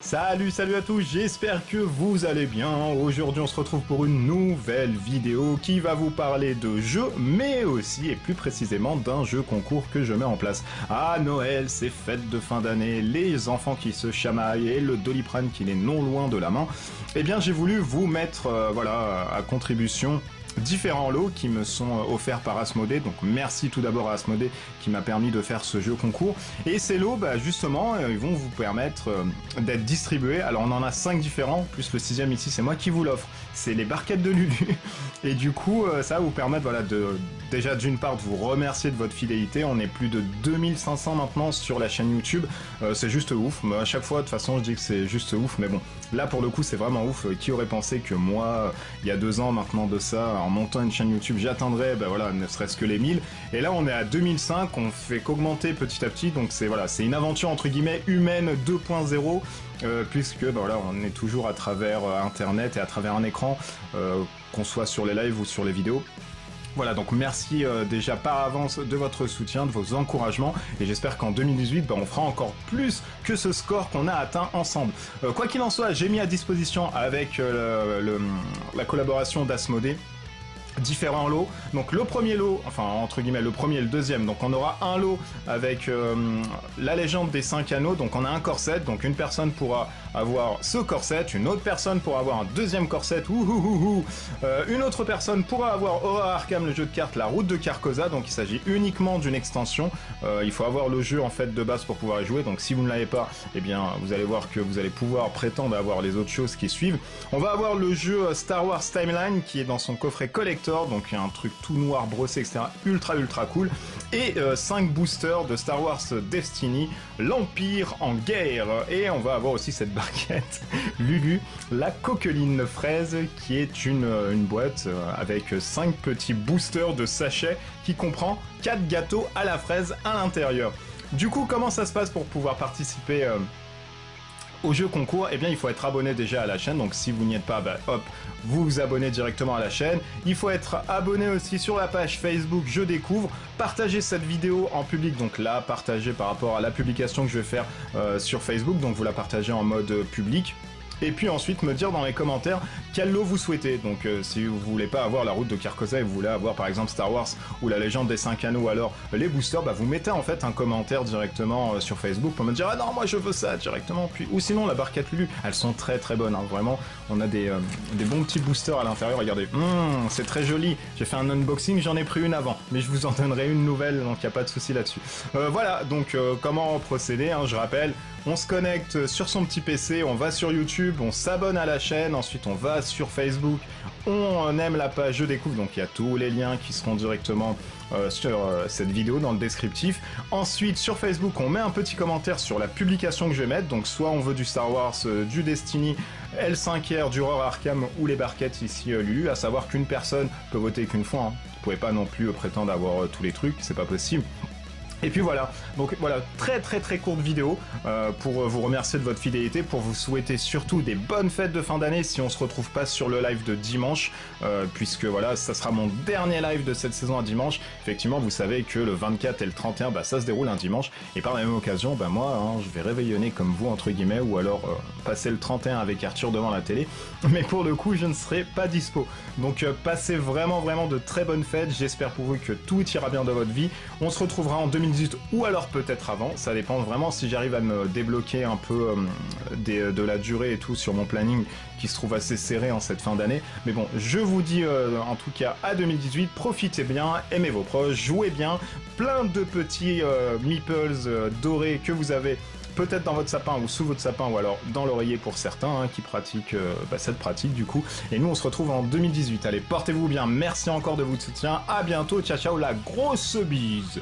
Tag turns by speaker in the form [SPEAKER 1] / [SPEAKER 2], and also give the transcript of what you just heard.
[SPEAKER 1] Salut à tous, j'espère que vous allez bien. Aujourd'hui on se retrouve pour une nouvelle vidéo qui va vous parler de jeux, mais aussi et plus précisément d'un jeu concours que je mets en place. Ah, Noël, c'est fête de fin d'année, les enfants qui se chamaillent et le Doliprane qui n'est non loin de la main. Eh bien j'ai voulu vous mettre à contribution différents lots qui me sont offerts par Asmodée, donc merci tout d'abord à Asmodée qui m'a permis de faire ce jeu concours. Et ces lots, justement, ils vont vous permettre d'être distribués. Alors on en a 5 différents, plus le 6ème ici, c'est moi qui vous l'offre. C'est les barquettes de Lulu. Et du coup, ça va vous permettre déjà d'une part de vous remercier de votre fidélité. On est plus de 2500 maintenant sur la chaîne YouTube. C'est juste ouf. À chaque fois, de toute façon, je dis que c'est juste ouf. Mais bon, là pour le coup, c'est vraiment ouf. Qui aurait pensé que moi, il y a 2 ans maintenant de ça, en montant une chaîne YouTube, j'atteindrais ne serait-ce que les 1000. Et là, on est à 2005. On fait qu'augmenter petit à petit. Donc c'est une aventure entre guillemets humaine 2.0. Puisque on est toujours à travers internet et à travers un écran, qu'on soit sur les lives ou sur les vidéos. Voilà, donc merci déjà par avance de votre soutien, de vos encouragements, et j'espère qu'en 2018, on fera encore plus que ce score qu'on a atteint ensemble. Quoi qu'il en soit, j'ai mis à disposition avec la collaboration d'Asmodée différents lots. Donc le premier lot, enfin entre guillemets le premier et le deuxième, donc on aura un lot avec la légende des 5 anneaux, donc on a un corset, donc une personne pourra avoir ce corset, une autre personne pourra avoir un deuxième corset, une autre personne pourra avoir Horror Arkham, le jeu de cartes, la route de Carcosa, donc il s'agit uniquement d'une extension, il faut avoir le jeu en fait de base pour pouvoir y jouer, donc si vous ne l'avez pas, eh bien vous allez voir que vous allez pouvoir prétendre avoir les autres choses qui suivent. On va avoir le jeu Star Wars Timeline qui est dans son coffret collector, donc il y a un truc tout noir brossé, etc. ultra cool, et 5 boosters de Star Wars Destiny, l'Empire en guerre, et on va avoir aussi cette barquette Lulu, la coqueline fraise, qui est une boîte avec 5 petits boosters de sachets qui comprend 4 gâteaux à la fraise à l'intérieur. Du coup, comment ça se passe pour pouvoir participer au jeu concours? Eh bien, il faut être abonné déjà à la chaîne, donc si vous n'y êtes pas, hop, vous vous abonnez directement à la chaîne. Il faut être abonné aussi sur la page Facebook Je Découvre, partager cette vidéo en public, donc là, partager par rapport à la publication que je vais faire sur Facebook, donc vous la partagez en mode public. Et puis ensuite me dire dans les commentaires quel lot vous souhaitez. Donc si vous voulez pas avoir la route de Carcosa et vous voulez avoir par exemple Star Wars ou la légende des 5 anneaux, alors les boosters, vous mettez en fait un commentaire directement sur Facebook pour me dire ah non moi je veux ça directement, puis ou sinon la barquette Lulu, elles sont très bonnes, hein, vraiment. On a des bons petits boosters à l'intérieur, regardez, c'est très joli. J'ai fait un unboxing, j'en ai pris une avant, mais je vous en donnerai une nouvelle, donc il n'y a pas de souci là-dessus. Voilà, donc comment procéder, hein, je rappelle, on se connecte sur son petit PC, on va sur YouTube, on s'abonne à la chaîne, ensuite on va sur Facebook, on aime la page Je Découvre, donc il y a tous les liens qui seront directement sur cette vidéo dans le descriptif. Ensuite sur Facebook on met un petit commentaire sur la publication que je vais mettre, donc soit on veut du Star Wars, du Destiny, L5R, du Horror Arkham ou les barquettes ici Lulu, à savoir qu'une personne peut voter qu'une fois, hein. Vous pouvez pas non plus prétendre avoir tous les trucs, c'est pas possible. Et puis voilà, donc voilà, très courte vidéo pour vous remercier de votre fidélité, pour vous souhaiter surtout des bonnes fêtes de fin d'année si on se retrouve pas sur le live de dimanche, puisque voilà, ça sera mon dernier live de cette saison à dimanche. Effectivement, vous savez que le 24 et le 31, ça se déroule un dimanche, et par la même occasion, moi, hein, je vais réveillonner comme vous, entre guillemets, ou alors passer le 31 avec Arthur devant la télé, mais pour le coup, je ne serai pas dispo. Donc passez vraiment de très bonnes fêtes, j'espère pour vous que tout ira bien dans votre vie. On se retrouvera en 2018 ou alors peut-être avant, ça dépend vraiment si j'arrive à me débloquer un peu de la durée et tout sur mon planning qui se trouve assez serré en cette fin d'année. Mais bon, je vous dis en tout cas à 2018, profitez bien, aimez vos proches, jouez bien, plein de petits meeples dorés que vous avez peut-être dans votre sapin ou sous votre sapin ou alors dans l'oreiller pour certains qui pratiquent cette pratique du coup. Et nous on se retrouve en 2018. Allez, portez-vous bien, merci encore de votre soutien, à bientôt, ciao la grosse bise.